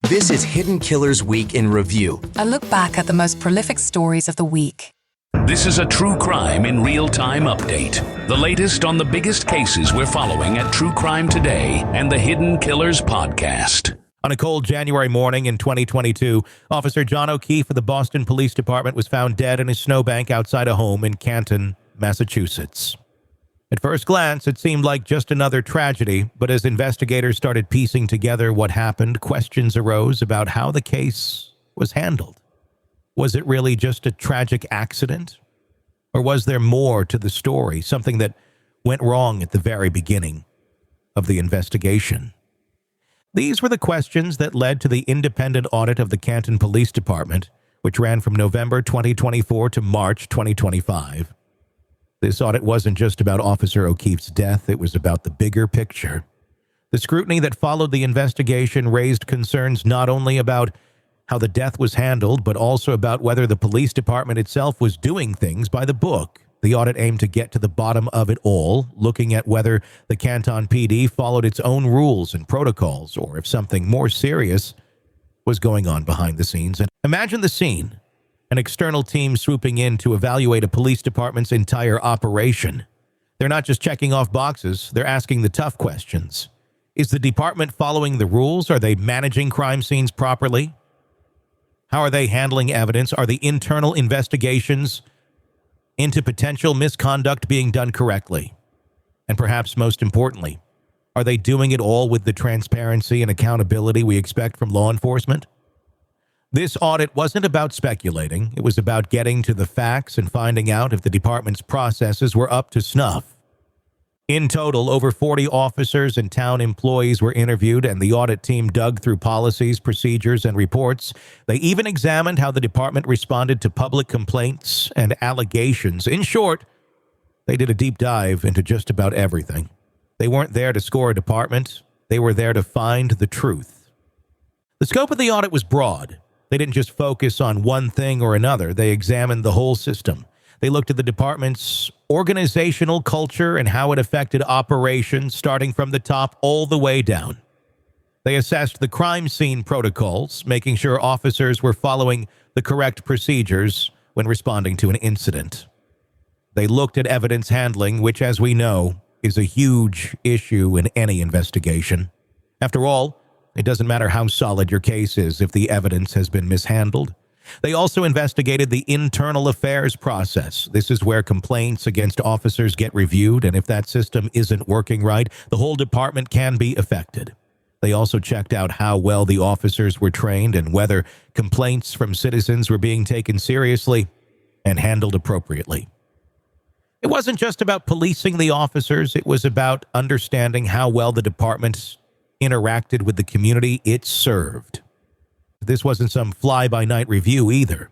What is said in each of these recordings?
This is Hidden Killers Week in Review. A look back at the most prolific stories of the week. This is a true crime in real-time update. The latest on the biggest cases we're following at True Crime Today and the Hidden Killers podcast. On a cold January morning in 2022, Officer John O'Keefe of the Boston Police Department was found dead in his snowbank outside a home in Canton, Massachusetts. At first glance, it seemed like just another tragedy, but as investigators started piecing together what happened, questions arose about how the case was handled. Was it really just a tragic accident? Or was there more to the story, something that went wrong at the very beginning of the investigation? These were the questions that led to the independent audit of the Canton Police Department, which ran from November 2024 to March 2025. This audit wasn't just about Officer O'Keefe's death, it was about the bigger picture. The scrutiny that followed the investigation raised concerns not only about how the death was handled, but also about whether the police department itself was doing things by the book. The audit aimed to get to the bottom of it all, looking at whether the Canton PD followed its own rules and protocols, or if something more serious was going on behind the scenes. And imagine the scene. An external team swooping in to evaluate a police department's entire operation. They're not just checking off boxes, they're asking the tough questions. Is the department following the rules? Are they managing crime scenes properly? How are they handling evidence? Are the internal investigations into potential misconduct being done correctly? And perhaps most importantly, are they doing it all with the transparency and accountability we expect from law enforcement? This audit wasn't about speculating. It was about getting to the facts and finding out if the department's processes were up to snuff. In total, over 40 officers and town employees were interviewed, and the audit team dug through policies, procedures, and reports. They even examined how the department responded to public complaints and allegations. In short, they did a deep dive into just about everything. They weren't there to score a department. They were there to find the truth. The scope of the audit was broad. They didn't just focus on one thing or another. They examined the whole system. They looked at the department's organizational culture and how it affected operations, starting from the top all the way down. They assessed the crime scene protocols, making sure officers were following the correct procedures when responding to an incident. They looked at evidence handling, which, as we know, is a huge issue in any investigation. After all, it doesn't matter how solid your case is if the evidence has been mishandled. They also investigated the internal affairs process. This is where complaints against officers get reviewed, and if that system isn't working right, the whole department can be affected. They also checked out how well the officers were trained and whether complaints from citizens were being taken seriously and handled appropriately. It wasn't just about policing the officers, it was about understanding how well the department interacted with the community it served. This wasn't some fly-by-night review either.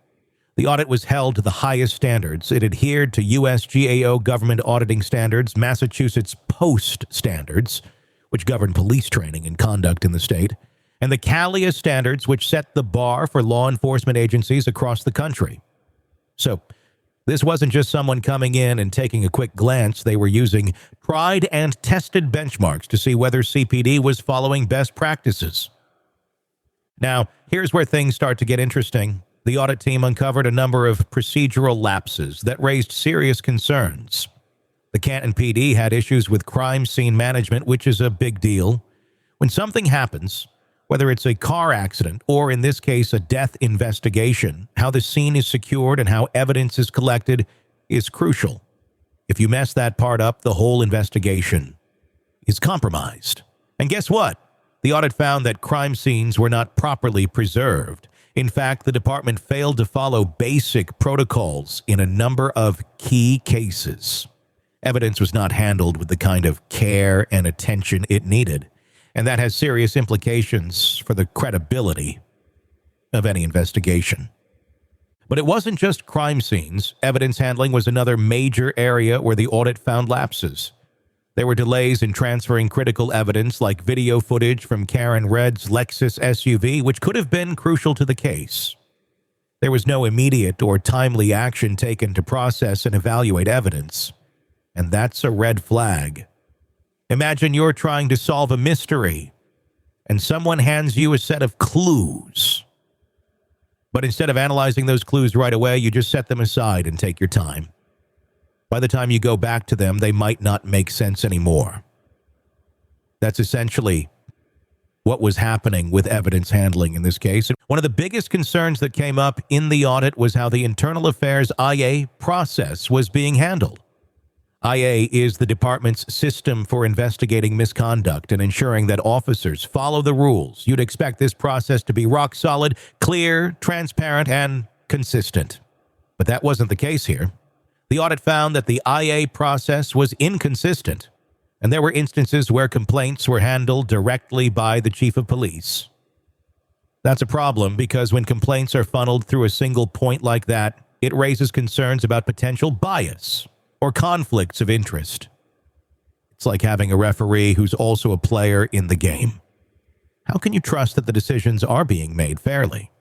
The audit was held to the highest standards. It adhered to USGAO government auditing standards, Massachusetts Post standards, which govern police training and conduct in the state, and the CALIA standards, which set the bar for law enforcement agencies across the country. So, this wasn't just someone coming in and taking a quick glance. They were using tried and tested benchmarks to see whether CPD was following best practices. Now, here's where things start to get interesting. The audit team uncovered a number of procedural lapses that raised serious concerns. The Canton PD had issues with crime scene management, which is a big deal. When something happens, whether it's a car accident or, in this case, a death investigation, how the scene is secured and how evidence is collected is crucial. If you mess that part up, the whole investigation is compromised. And guess what? The audit found that crime scenes were not properly preserved. In fact, the department failed to follow basic protocols in a number of key cases. Evidence was not handled with the kind of care and attention it needed. And that has serious implications for the credibility of any investigation. But it wasn't just crime scenes. Evidence handling was another major area where the audit found lapses. There were delays in transferring critical evidence like video footage from Karen Redd's Lexus SUV, which could have been crucial to the case. There was no immediate or timely action taken to process and evaluate evidence. And that's a red flag. Imagine you're trying to solve a mystery, and someone hands you a set of clues. But instead of analyzing those clues right away, you just set them aside and take your time. By the time you go back to them, they might not make sense anymore. That's essentially what was happening with evidence handling in this case. And one of the biggest concerns that came up in the audit was how the Internal Affairs IA process was being handled. IA is the department's system for investigating misconduct and ensuring that officers follow the rules. You'd expect this process to be rock solid, clear, transparent, and consistent. But that wasn't the case here. The audit found that the IA process was inconsistent, and there were instances where complaints were handled directly by the chief of police. That's a problem because when complaints are funneled through a single point like that, it raises concerns about potential bias or conflicts of interest. It's like having a referee who's also a player in the game. How can you trust that the decisions are being made fairly?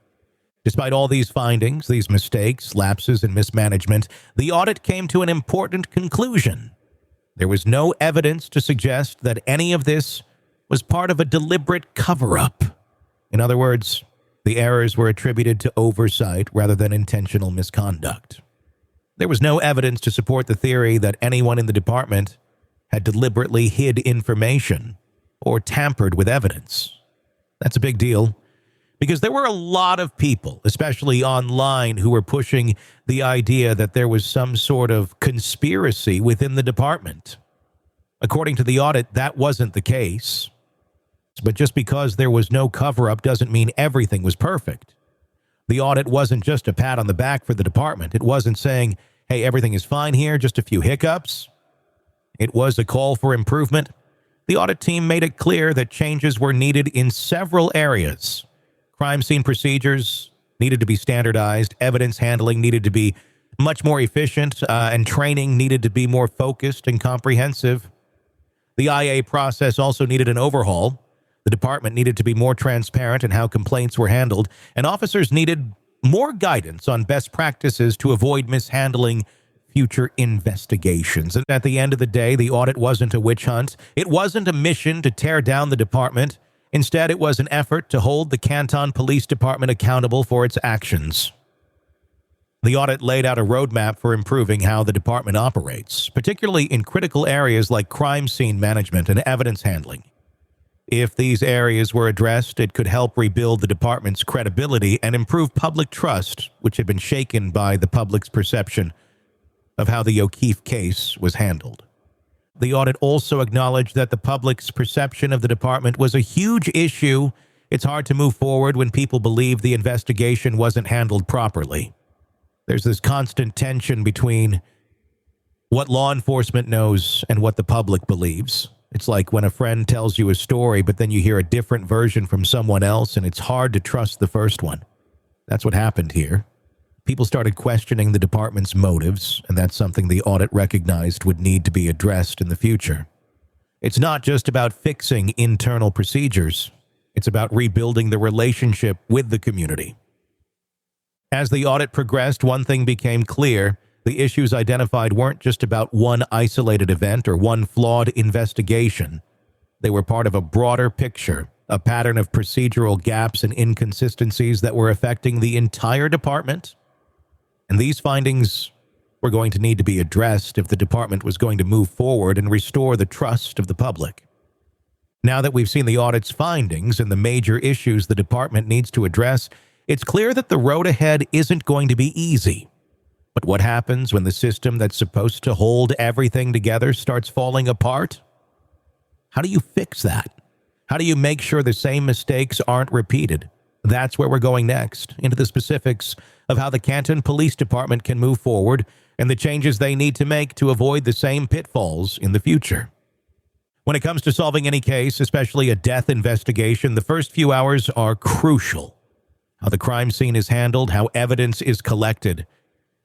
Despite all these findings, these mistakes, lapses, and mismanagement, the audit came to an important conclusion. There was no evidence to suggest that any of this was part of a deliberate cover-up. In other words, the errors were attributed to oversight rather than intentional misconduct. There was no evidence to support the theory that anyone in the department had deliberately hid information or tampered with evidence. That's a big deal because there were a lot of people, especially online, who were pushing the idea that there was some sort of conspiracy within the department. According to the audit, that wasn't the case. But just because there was no cover-up doesn't mean everything was perfect. The audit wasn't just a pat on the back for the department. It wasn't saying, hey, everything is fine here, just a few hiccups. It was a call for improvement. The audit team made it clear that changes were needed in several areas. Crime scene procedures needed to be standardized, evidence handling needed to be much more efficient, and training needed to be more focused and comprehensive. The IA process also needed an overhaul. The department needed to be more transparent in how complaints were handled, and officers needed more guidance on best practices to avoid mishandling future investigations. And at the end of the day, the audit wasn't a witch hunt. It wasn't a mission to tear down the department. Instead, it was an effort to hold the Canton Police Department accountable for its actions. The audit laid out a roadmap for improving how the department operates, particularly in critical areas like crime scene management and evidence handling. If these areas were addressed, it could help rebuild the department's credibility and improve public trust, which had been shaken by the public's perception of how the O'Keefe case was handled. The audit also acknowledged that the public's perception of the department was a huge issue. It's hard to move forward when people believe the investigation wasn't handled properly. There's this constant tension between what law enforcement knows and what the public believes. It's like when a friend tells you a story, but then you hear a different version from someone else, and it's hard to trust the first one. That's what happened here. People started questioning the department's motives, and that's something the audit recognized would need to be addressed in the future. It's not just about fixing internal procedures. It's about rebuilding the relationship with the community. As the audit progressed, one thing became clear. The issues identified weren't just about one isolated event or one flawed investigation. They were part of a broader picture, a pattern of procedural gaps and inconsistencies that were affecting the entire department. And these findings were going to need to be addressed if the department was going to move forward and restore the trust of the public. Now that we've seen the audit's findings and the major issues the department needs to address, it's clear that the road ahead isn't going to be easy. But what happens when the system that's supposed to hold everything together starts falling apart? How do you fix that? How do you make sure the same mistakes aren't repeated? That's where we're going next, into the specifics of how the Canton Police Department can move forward and the changes they need to make to avoid the same pitfalls in the future. When it comes to solving any case, especially a death investigation, the first few hours are crucial. How the crime scene is handled, how evidence is collected,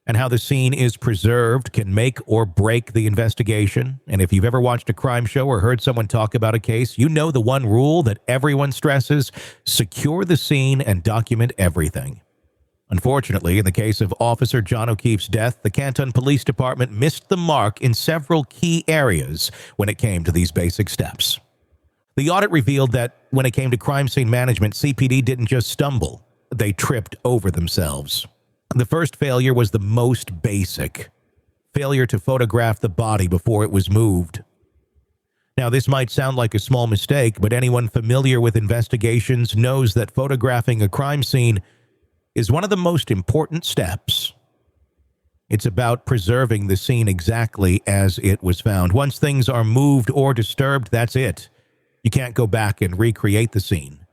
and how the scene is preserved can make or break the investigation. And if you've ever watched a crime show or heard someone talk about a case, you know the one rule that everyone stresses: secure the scene and document everything. Unfortunately, in the case of Officer John O'Keefe's death, the Canton Police Department missed the mark in several key areas when it came to these basic steps. The audit revealed that when it came to crime scene management, CPD didn't just stumble, they tripped over themselves. The first failure was the most basic: failure to photograph the body before it was moved. Now, this might sound like a small mistake, but anyone familiar with investigations knows that photographing a crime scene is one of the most important steps. It's about preserving the scene exactly as it was found. Once things are moved or disturbed, that's it. You can't go back and recreate the scene.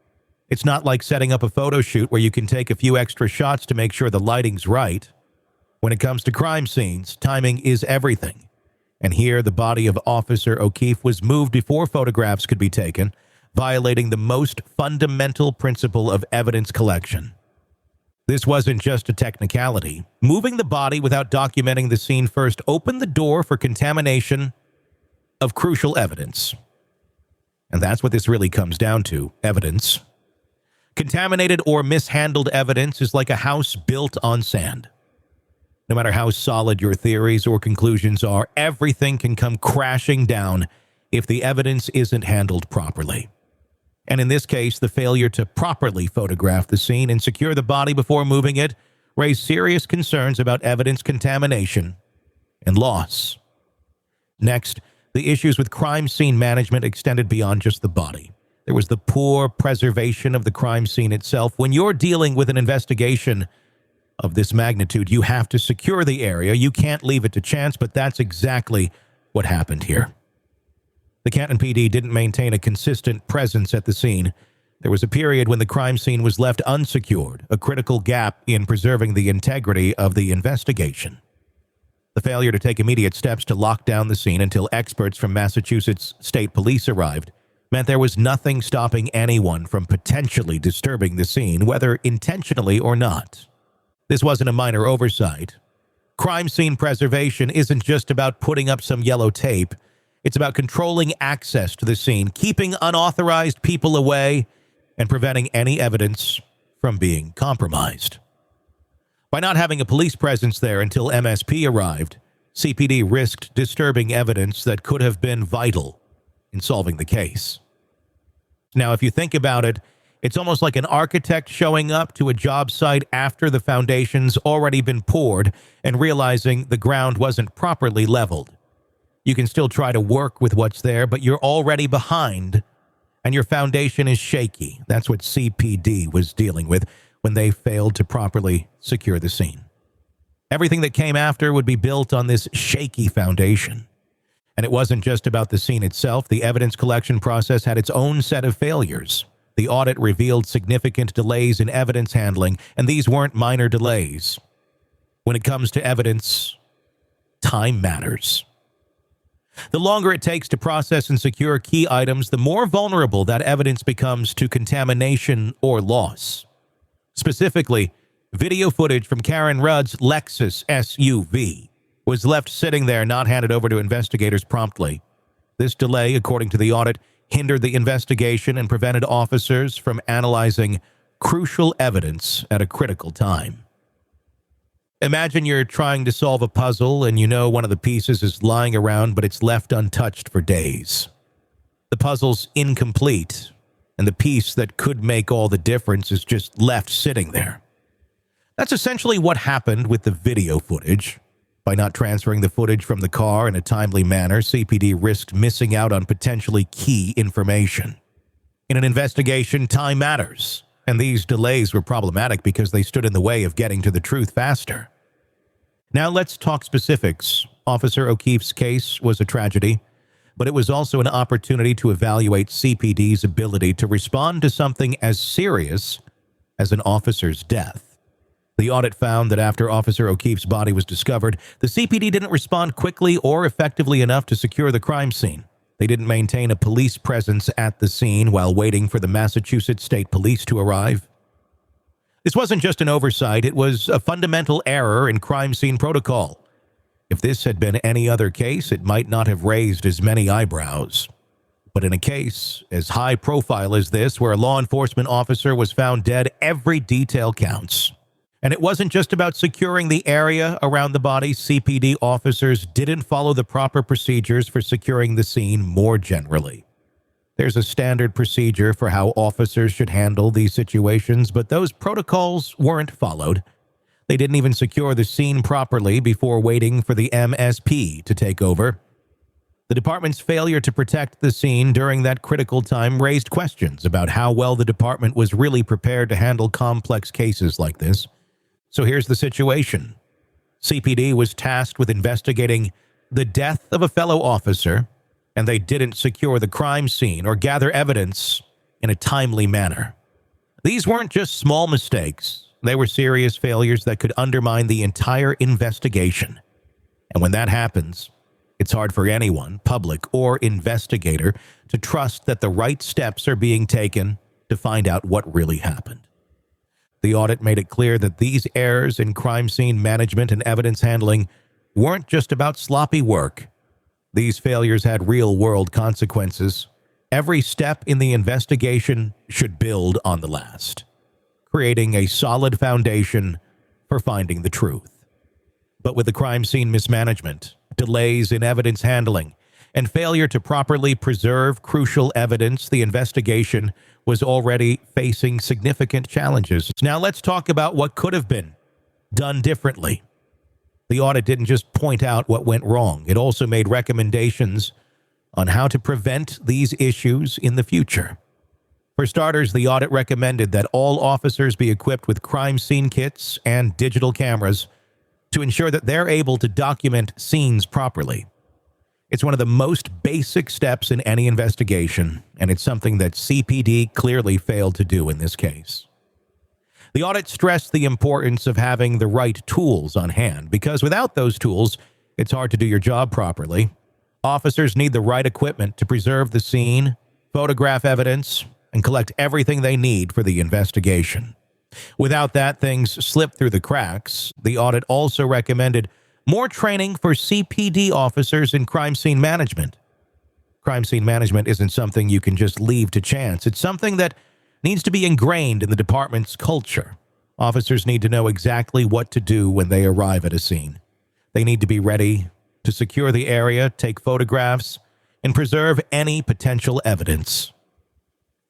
It's not like setting up a photo shoot where you can take a few extra shots to make sure the lighting's right. When it comes to crime scenes, timing is everything. And here, the body of Officer O'Keefe was moved before photographs could be taken, violating the most fundamental principle of evidence collection. This wasn't just a technicality. Moving the body without documenting the scene first opened the door for contamination of crucial evidence. And that's what this really comes down to: evidence. Contaminated or mishandled evidence is like a house built on sand. No matter how solid your theories or conclusions are, everything can come crashing down if the evidence isn't handled properly. And in this case, the failure to properly photograph the scene and secure the body before moving it raised serious concerns about evidence contamination and loss. Next, the issues with crime scene management extended beyond just the body. There was the poor preservation of the crime scene itself. When you're dealing with an investigation of this magnitude, you have to secure the area. You can't leave it to chance, but that's exactly what happened here. The Canton PD didn't maintain a consistent presence at the scene. There was a period when the crime scene was left unsecured, a critical gap in preserving the integrity of the investigation. The failure to take immediate steps to lock down the scene until experts from Massachusetts State Police arrived meant there was nothing stopping anyone from potentially disturbing the scene, whether intentionally or not. This wasn't a minor oversight. Crime scene preservation isn't just about putting up some yellow tape. It's about controlling access to the scene, keeping unauthorized people away, and preventing any evidence from being compromised. By not having a police presence there until MSP arrived, CPD risked disturbing evidence that could have been vital in solving the case. Now, if you think about it, it's almost like an architect showing up to a job site after the foundation's already been poured and realizing the ground wasn't properly leveled. You can still try to work with what's there, but you're already behind and your foundation is shaky. That's what CPD was dealing with when they failed to properly secure the scene. Everything that came after would be built on this shaky foundation. And it wasn't just about the scene itself. The evidence collection process had its own set of failures. The audit revealed significant delays in evidence handling, and these weren't minor delays. When it comes to evidence, time matters. The longer it takes to process and secure key items, the more vulnerable that evidence becomes to contamination or loss. Specifically, video footage from Karen Rudd's Lexus SUV was left sitting there, not handed over to investigators promptly. This delay, according to the audit, hindered the investigation and prevented officers from analyzing crucial evidence at a critical time. Imagine you're trying to solve a puzzle and you know one of the pieces is lying around, but it's left untouched for days. The puzzle's incomplete, and the piece that could make all the difference is just left sitting there. That's essentially what happened with the video footage. By not transferring the footage from the car in a timely manner, CPD risked missing out on potentially key information. In an investigation, time matters, and these delays were problematic because they stood in the way of getting to the truth faster. Now let's talk specifics. Officer O'Keefe's case was a tragedy, but it was also an opportunity to evaluate CPD's ability to respond to something as serious as an officer's death. The audit found that after Officer O'Keefe's body was discovered, the CPD didn't respond quickly or effectively enough to secure the crime scene. They didn't maintain a police presence at the scene while waiting for the Massachusetts State Police to arrive. This wasn't just an oversight, it was a fundamental error in crime scene protocol. If this had been any other case, it might not have raised as many eyebrows. But in a case as high profile as this, where a law enforcement officer was found dead, every detail counts. And it wasn't just about securing the area around the body. CPD officers didn't follow the proper procedures for securing the scene more generally. There's a standard procedure for how officers should handle these situations, but those protocols weren't followed. They didn't even secure the scene properly before waiting for the MSP to take over. The department's failure to protect the scene during that critical time raised questions about how well the department was really prepared to handle complex cases like this. So here's the situation. CPD was tasked with investigating the death of a fellow officer, and they didn't secure the crime scene or gather evidence in a timely manner. These weren't just small mistakes. They were serious failures that could undermine the entire investigation. And when that happens, it's hard for anyone, public or investigator, to trust that the right steps are being taken to find out what really happened. The audit made it clear that these errors in crime scene management and evidence handling weren't just about sloppy work. These failures had real-world consequences. Every step in the investigation should build on the last, creating a solid foundation for finding the truth. But with the crime scene mismanagement, delays in evidence handling, and failure to properly preserve crucial evidence, the investigation was already facing significant challenges. Now let's talk about what could have been done differently. The audit didn't just point out what went wrong. It also made recommendations on how to prevent these issues in the future. For starters, the audit recommended that all officers be equipped with crime scene kits and digital cameras to ensure that they're able to document scenes properly. It's one of the most basic steps in any investigation, and it's something that CPD clearly failed to do in this case. The audit stressed the importance of having the right tools on hand, because without those tools, it's hard to do your job properly. Officers need the right equipment to preserve the scene, photograph evidence, and collect everything they need for the investigation. Without that, things slip through the cracks. The audit also recommended more training for CPD officers in crime scene management. Crime scene management isn't something you can just leave to chance. It's something that needs to be ingrained in the department's culture. Officers need to know exactly what to do when they arrive at a scene. They need to be ready to secure the area, take photographs, and preserve any potential evidence.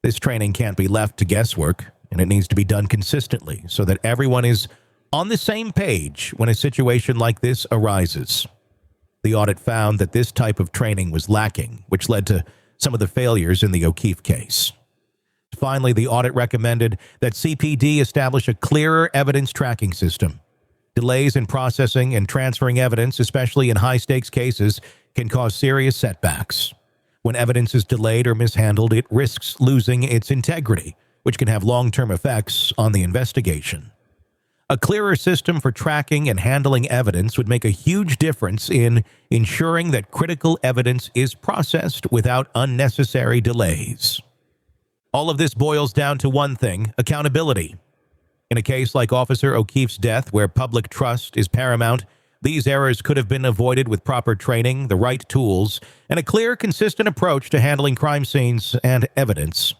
This training can't be left to guesswork, and it needs to be done consistently so that everyone is on the same page when a situation like this arises. The audit found that this type of training was lacking, which led to some of the failures in the O'Keefe case. Finally, the audit recommended that CPD establish a clearer evidence tracking system. Delays in processing and transferring evidence, especially in high-stakes cases, can cause serious setbacks. When evidence is delayed or mishandled, it risks losing its integrity, which can have long-term effects on the investigation. A clearer system for tracking and handling evidence would make a huge difference in ensuring that critical evidence is processed without unnecessary delays. All of this boils down to one thing: accountability. In a case like Officer O'Keefe's death, where public trust is paramount, these errors could have been avoided with proper training, the right tools, and a clear, consistent approach to handling crime scenes and evidence.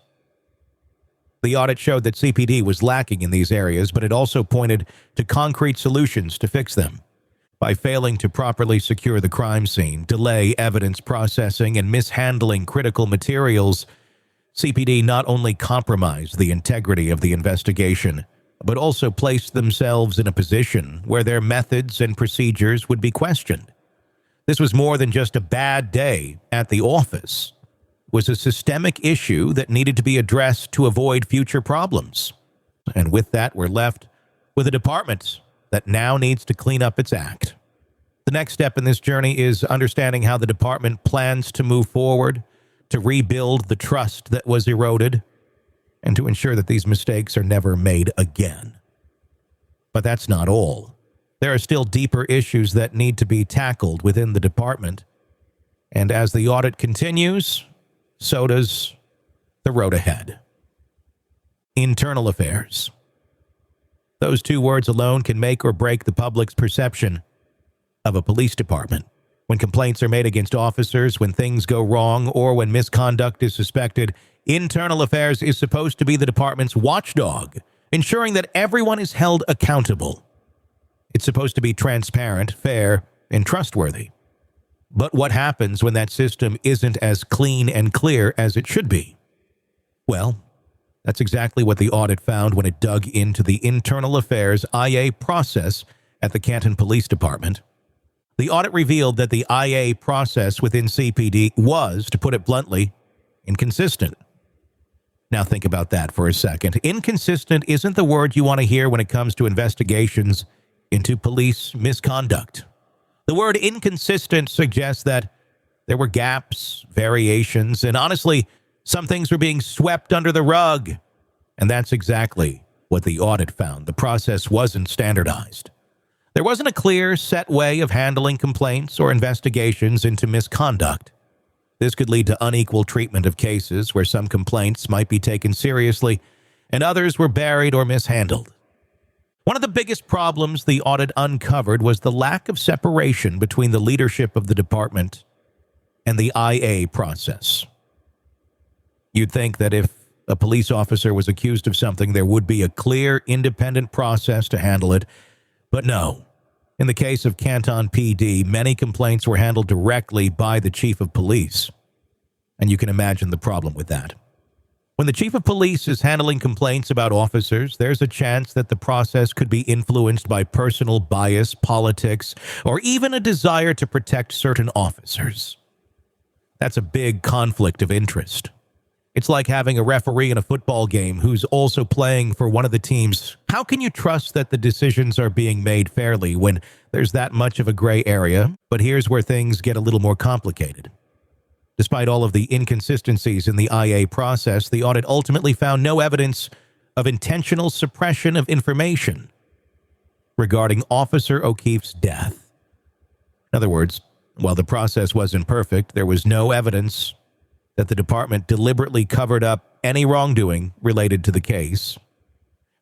The audit showed that CPD was lacking in these areas, but it also pointed to concrete solutions to fix them. By failing to properly secure the crime scene, delay evidence processing, and mishandling critical materials, CPD not only compromised the integrity of the investigation, but also placed themselves in a position where their methods and procedures would be questioned. This was more than just a bad day at the office. It was a systemic issue that needed to be addressed to avoid future problems. And with that, we're left with a department that now needs to clean up its act. The next step in this journey is understanding how the department plans to move forward, to rebuild the trust that was eroded, and to ensure that these mistakes are never made again. But that's not all. There are still deeper issues that need to be tackled within the department. And as the audit continues, so does the road ahead. Internal affairs. Those two words alone can make or break the public's perception of a police department. When complaints are made against officers, when things go wrong, or when misconduct is suspected, internal affairs is supposed to be the department's watchdog, ensuring that everyone is held accountable. It's supposed to be transparent, fair, and trustworthy. But what happens when that system isn't as clean and clear as it should be? Well, that's exactly what the audit found when it dug into the internal affairs IA process at the Canton Police Department. The audit revealed that the IA process within CPD was, to put it bluntly, inconsistent. Now think about that for a second. Inconsistent isn't the word you want to hear when it comes to investigations into police misconduct. The word inconsistent suggests that there were gaps, variations, and honestly, some things were being swept under the rug. And that's exactly what the audit found. The process wasn't standardized. There wasn't a clear, set way of handling complaints or investigations into misconduct. This could lead to unequal treatment of cases where some complaints might be taken seriously and others were buried or mishandled. One of the biggest problems the audit uncovered was the lack of separation between the leadership of the department and the IA process. You'd think that if a police officer was accused of something, there would be a clear, independent process to handle it. But no. In the case of Canton PD, many complaints were handled directly by the chief of police. And you can imagine the problem with that. When the chief of police is handling complaints about officers, there's a chance that the process could be influenced by personal bias, politics, or even a desire to protect certain officers. That's a big conflict of interest. It's like having a referee in a football game who's also playing for one of the teams. How can you trust that the decisions are being made fairly when there's that much of a gray area? But here's where things get a little more complicated. Despite all of the inconsistencies in the IA process, the audit ultimately found no evidence of intentional suppression of information regarding Officer O'Keefe's death. In other words, while the process wasn't perfect, there was no evidence that the department deliberately covered up any wrongdoing related to the case.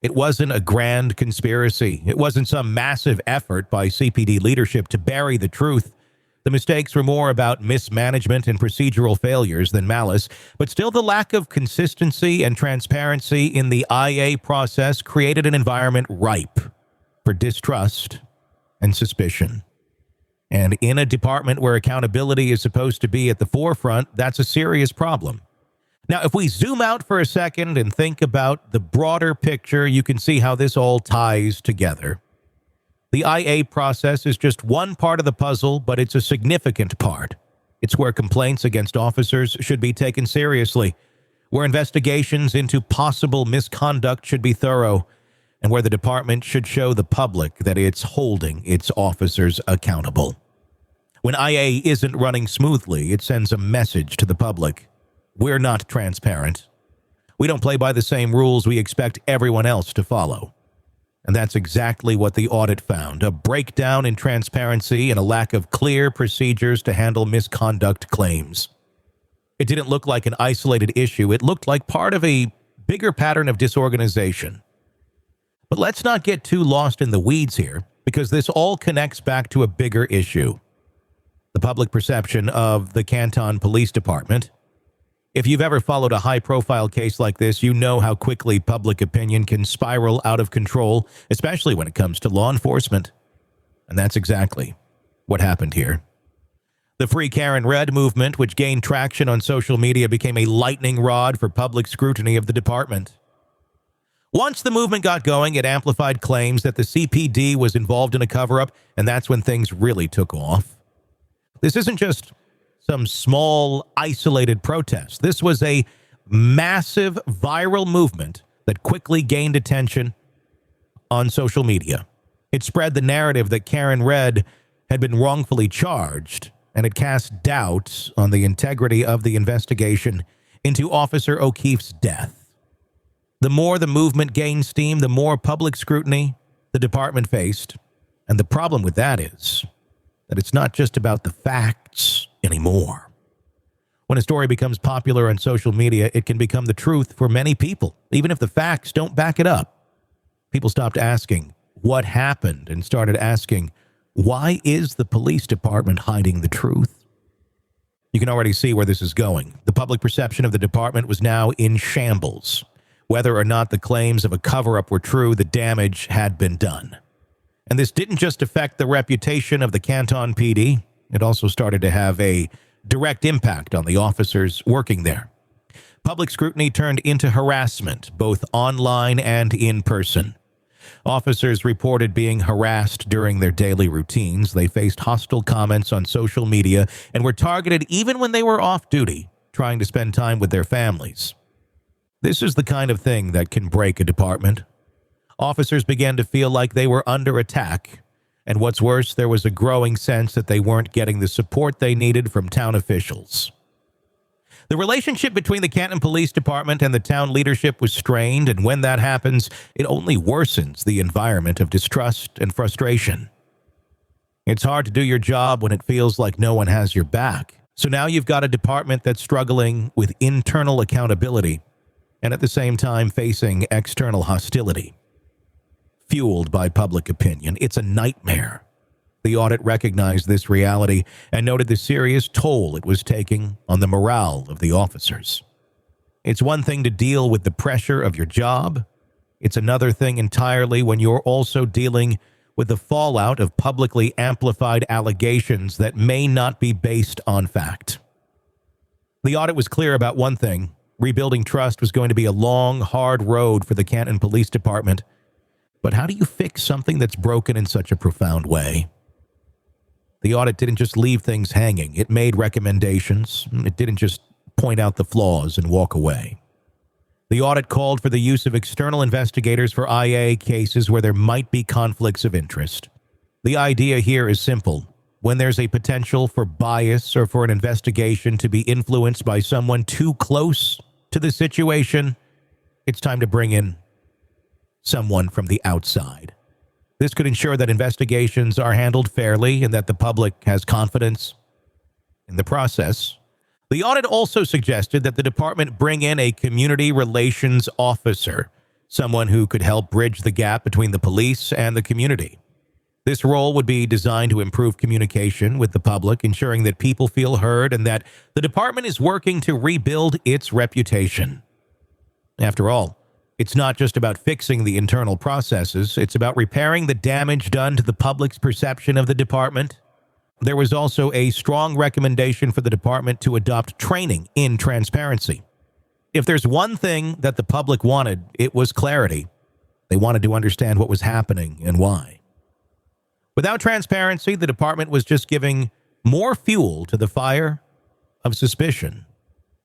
It wasn't a grand conspiracy. It wasn't some massive effort by CPD leadership to bury the truth. The mistakes were more about mismanagement and procedural failures than malice, but still the lack of consistency and transparency in the IA process created an environment ripe for distrust and suspicion. And in a department where accountability is supposed to be at the forefront, that's a serious problem. Now, if we zoom out for a second and think about the broader picture, you can see how this all ties together. The IA process is just one part of the puzzle, but it's a significant part. It's where complaints against officers should be taken seriously, where investigations into possible misconduct should be thorough, and where the department should show the public that it's holding its officers accountable. When IA isn't running smoothly, it sends a message to the public. We're not transparent. We don't play by the same rules we expect everyone else to follow. And that's exactly what the audit found, a breakdown in transparency and a lack of clear procedures to handle misconduct claims. It didn't look like an isolated issue. It looked like part of a bigger pattern of disorganization. But let's not get too lost in the weeds here, because this all connects back to a bigger issue. The public perception of the Canton Police Department. If you've ever followed a high-profile case like this, you know how quickly public opinion can spiral out of control, especially when it comes to law enforcement. And that's exactly what happened here. The Free Karen Red movement, which gained traction on social media, became a lightning rod for public scrutiny of the department. Once the movement got going, it amplified claims that the CPD was involved in a cover-up, and that's when things really took off. This isn't just some small, isolated protest. This was a massive viral movement that quickly gained attention on social media. It spread the narrative that Karen Red had been wrongfully charged, and it cast doubt on the integrity of the investigation into Officer O'Keefe's death. The more the movement gained steam, the more public scrutiny the department faced. And the problem with that is that it's not just about the facts anymore. When a story becomes popular on social media, it can become the truth for many people, even if the facts don't back it up. People stopped asking what happened and started asking, why is the police department hiding the truth? You can already see where this is going. The public perception of the department was now in shambles. Whether or not the claims of a cover-up were true, the damage had been done. And this didn't just affect the reputation of the Canton PD. It also started to have a direct impact on the officers working there. Public scrutiny turned into harassment, both online and in person. Officers reported being harassed during their daily routines. They faced hostile comments on social media and were targeted even when they were off duty, trying to spend time with their families. This is the kind of thing that can break a department. Officers began to feel like they were under attack, and what's worse, there was a growing sense that they weren't getting the support they needed from town officials. The relationship between the Canton Police Department and the town leadership was strained, and when that happens, it only worsens the environment of distrust and frustration. It's hard to do your job when it feels like no one has your back. So now you've got a department that's struggling with internal accountability and at the same time facing external hostility. Fueled by public opinion, it's a nightmare. The audit recognized this reality and noted the serious toll it was taking on the morale of the officers. It's one thing to deal with the pressure of your job. It's another thing entirely when you're also dealing with the fallout of publicly amplified allegations that may not be based on fact. The audit was clear about one thing. Rebuilding trust was going to be a long, hard road for the Canton Police Department. But how do you fix something that's broken in such a profound way? The audit didn't just leave things hanging. It made recommendations. It didn't just point out the flaws and walk away. The audit called for the use of external investigators for IA cases where there might be conflicts of interest. The idea here is simple. When there's a potential for bias or for an investigation to be influenced by someone too close to the situation, it's time to bring in someone from the outside. This could ensure that investigations are handled fairly and that the public has confidence in the process. The audit also suggested that the department bring in a community relations officer, someone who could help bridge the gap between the police and the community. This role would be designed to improve communication with the public, ensuring that people feel heard and that the department is working to rebuild its reputation. After all, it's not just about fixing the internal processes, it's about repairing the damage done to the public's perception of the department. There was also a strong recommendation for the department to adopt training in transparency. If there's one thing that the public wanted, it was clarity. They wanted to understand what was happening and why. Without transparency, the department was just giving more fuel to the fire of suspicion.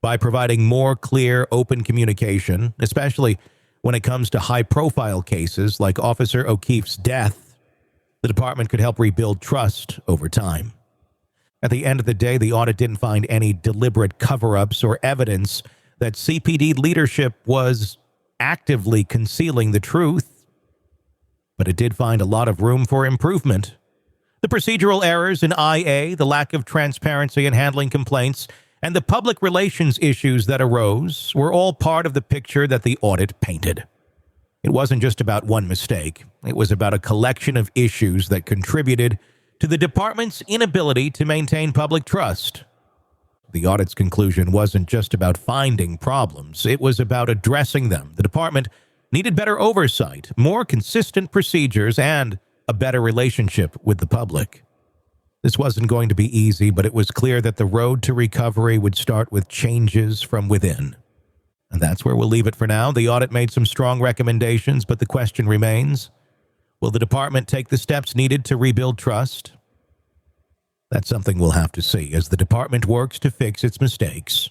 By providing more clear, open communication, especially when it comes to high-profile cases like Officer O'Keefe's death, the department could help rebuild trust over time. At the end of the day, the audit didn't find any deliberate cover-ups or evidence that CPD leadership was actively concealing the truth, but it did find a lot of room for improvement. The procedural errors in IA, the lack of transparency in handling complaints, and the public relations issues that arose were all part of the picture that the audit painted. It wasn't just about one mistake. It was about a collection of issues that contributed to the department's inability to maintain public trust. The audit's conclusion wasn't just about finding problems. It was about addressing them. The department needed better oversight, more consistent procedures, and a better relationship with the public. This wasn't going to be easy, but it was clear that the road to recovery would start with changes from within. And that's where we'll leave it for now. The audit made some strong recommendations, but the question remains, will the department take the steps needed to rebuild trust? That's something we'll have to see as the department works to fix its mistakes.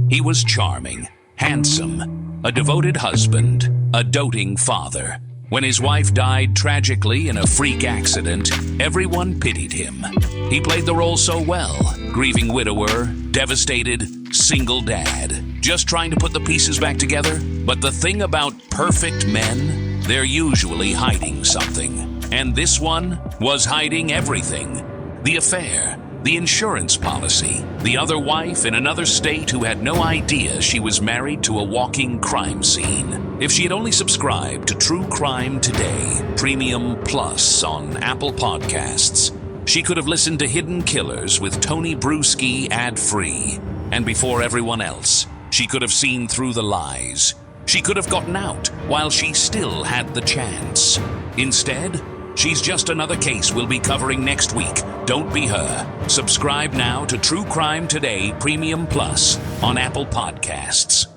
He was charming, handsome, a devoted husband, a doting father. When his wife died tragically in a freak accident, everyone pitied him. He played the role so well, grieving widower, devastated, single dad, just trying to put the pieces back together. But the thing about perfect men, they're usually hiding something. And this one was hiding everything. The affair, the insurance policy, the other wife in another state who had no idea she was married to a walking crime scene. If she had only subscribed to True Crime Today, Premium Plus on Apple Podcasts, she could have listened to Hidden Killers with Tony Brueski ad-free. And before everyone else, she could have seen through the lies. She could have gotten out while she still had the chance. Instead, She's just another case we'll be covering next week. Don't be her. Subscribe now to True Crime Today Premium Plus on Apple Podcasts.